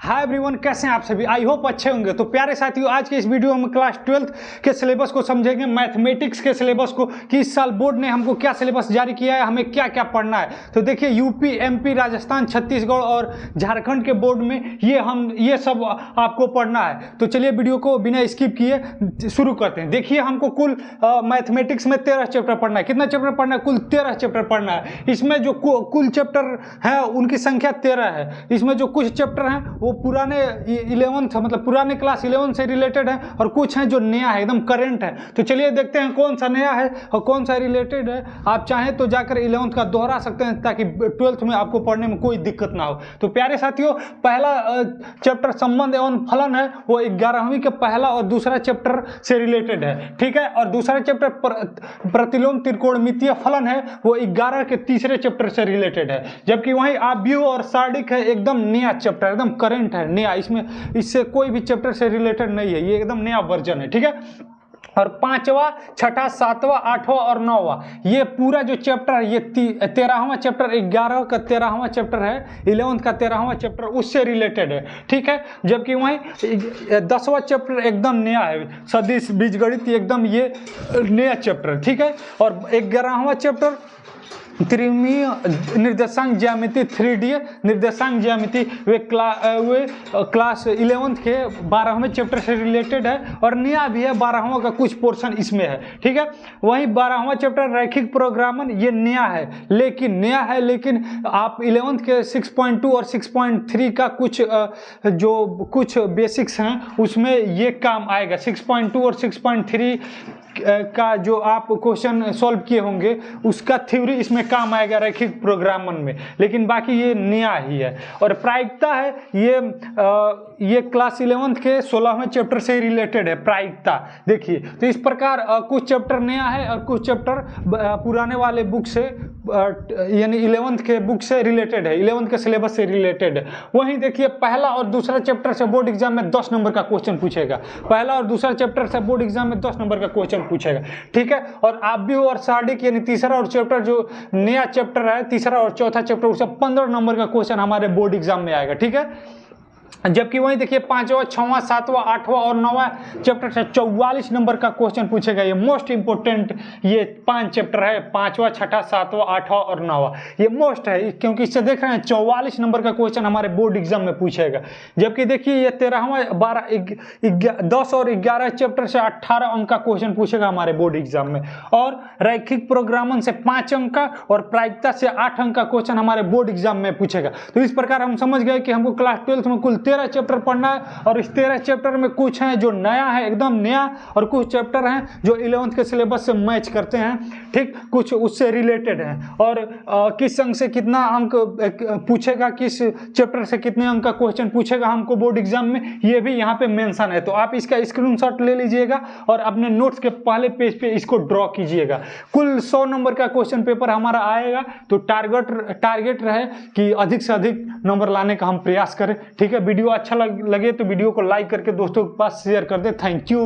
Hi everyone, कैसे हैं आप सभी। आई होप अच्छे होंगे। तो प्यारे साथियों, आज के इस वीडियो में क्लास 12th के सिलेबस को समझेंगे, मैथमेटिक्स के सिलेबस को कि इस साल बोर्ड ने हमको क्या सिलेबस जारी किया है, हमें क्या क्या पढ़ना है। तो देखिए, यूपी, एमपी, राजस्थान, छत्तीसगढ़ और झारखंड के बोर्ड में ये सब आपको पढ़ना है। तो चलिए वीडियो को बिना स्किप किए शुरू करते हैं। देखिए, हमको कुल मैथमेटिक्स में 13 चैप्टर पढ़ना है। कितना चैप्टर पढ़ना है? कुल 13 चैप्टर पढ़ना है। इसमें जो कुल चैप्टर है उनकी संख्या 13 है। इसमें जो कुछ चैप्टर हैं वो पुराने 11th मतलब पुराने क्लास 11 से रिलेटेड है और कुछ हैं जो नया है, एकदम करंट है। तो चलिए देखते हैं कौन सा नया है और कौन सा रिलेटेड है। आप चाहें तो जाकर 11th का दोहरा सकते हैं ताकि 12th में आपको पढ़ने में कोई दिक्कत ना हो। तो प्यारे साथियों, पहला चैप्टर संबंध एवं फलन है, वो 11वीं के पहला और दूसरा चैप्टर से रिलेटेड है, ठीक है। और दूसरा चैप्टर प्रतिलोम त्रिकोणमितीय फलन है, वो 11 के तीसरे चैप्टर से रिलेटेड है। जबकि वहीं आव्यूह और सारणिक है, एकदम नया चैप्टर, एकदम करंट है, नया। इससे कोई भी चैप्टर से रिलेटेड नहीं है, ये एकदम नया वर्जन है, ठीक है। और 5वां, 6ठा, 7वां, 8वां और 9वां, ये पूरा जो चैप्टर है, ये 13वां चैप्टर, 11 का 13वां चैप्टर है, 11th का 13वां चैप्टर उससे रिलेटेड है, ठीक है। जबकि वहीं 10वां चैप्टर एकदम नया है, सदिश बीजगणित, एकदम ये नया चैप्टर, ठीक है। और 11वां चैप्टर त्रिमीय निर्देशांक ज्यामिति, 3D निर्देशांक ज्यामिति, वे क्लास 11th के 12वें चैप्टर से रिलेटेड है और नया भी है, 12वां का कुछ पोर्शन इसमें है, ठीक है। वहीं 12वां चैप्टर रैखिक प्रोग्रामन, ये नया है, लेकिन आप 11th के 6.2 और 6.3 का कुछ बेसिक्स हैं उसमें ये काम आएगा। 6.2 और 6.3 का जो आप क्वेश्चन सॉल्व किए होंगे उसका थ्योरी इसमें काम आएगा रैखिक प्रोग्रामन में, लेकिन बाकी ये नया ही है। और प्रायिकता है, ये क्लास 11th के 16वें चैप्टर से रिलेटेड है प्रायिकता। देखिए, तो इस प्रकार कुछ चैप्टर नया है और कुछ चैप्टर पुराने वाले बुक से यानी 11th के बुक से रिलेटेड है, 11th के सिलेबस से रिलेटेड है। वहीं देखिए, पहला और दूसरा चैप्टर से बोर्ड एग्जाम में 10 नंबर का क्वेश्चन पूछेगा। पहला और दूसरा चैप्टर से बोर्ड एग्जाम में 10 नंबर का क्वेश्चन पूछेगा, ठीक है। और आव्यूह और सारणिक यानी तीसरा और चैप्टर जो नया चैप्टर है, तीसरा और चौथा चैप्टर, उससे 15 नंबर का क्वेश्चन हमारे बोर्ड एग्जाम में आएगा, ठीक है। जबकि वहीं देखिए 5वां, 6वां, 7वां, 8वां और 9वां चैप्टर से 44 नंबर का क्वेश्चन पूछेगा। ये मोस्ट इंपोर्टेंट ये 5 चैप्टर है, 5वां, 6ठा, 7वां, 8वां और 9वां, ये मोस्ट है, क्योंकि इससे देख रहे हैं 44 नंबर का क्वेश्चन हमारे बोर्ड एग्जाम में पूछेगा। जबकि देखिए, ये 13वां, 10 और 11 चैप्टर से 18 अंक का क्वेश्चन पूछेगा हमारे बोर्ड एग्जाम में। और रैखिक प्रोग्रामन से 5 अंक का और प्रायिकता से 8 अंक का क्वेश्चन हमारे बोर्ड एग्जाम में पूछेगा। तो इस प्रकार हम समझ गए कि हमको क्लास 12th में कुल 13 चैप्टर पढ़ना है और इस 13 चैप्टर में कुछ हैं जो नया है, एकदम नया, और कुछ चैप्टर हैं जो 11th के सिलेबस से मैच करते हैं, ठीक, कुछ उससे रिलेटेड हैं। और किस अंक से कितना अंक पूछेगा, किस चैप्टर से कितने अंक का क्वेश्चन पूछेगा हमको बोर्ड एग्जाम में, ये भी यहाँ पे मेंशन है। तो आप इसका स्क्रीनशॉट ले लीजिएगा और अपने नोट्स के पहले पेज पे इसको ड्रॉ कीजिएगा। कुल 100 नंबर का क्वेश्चन पेपर हमारा आएगा। तो टारगेट रहे कि अधिक से अधिक नंबर लाने का हम प्रयास करें, ठीक है। वीडियो अच्छा लगे तो वीडियो को लाइक करके दोस्तों के पास शेयर कर दे। Thank you.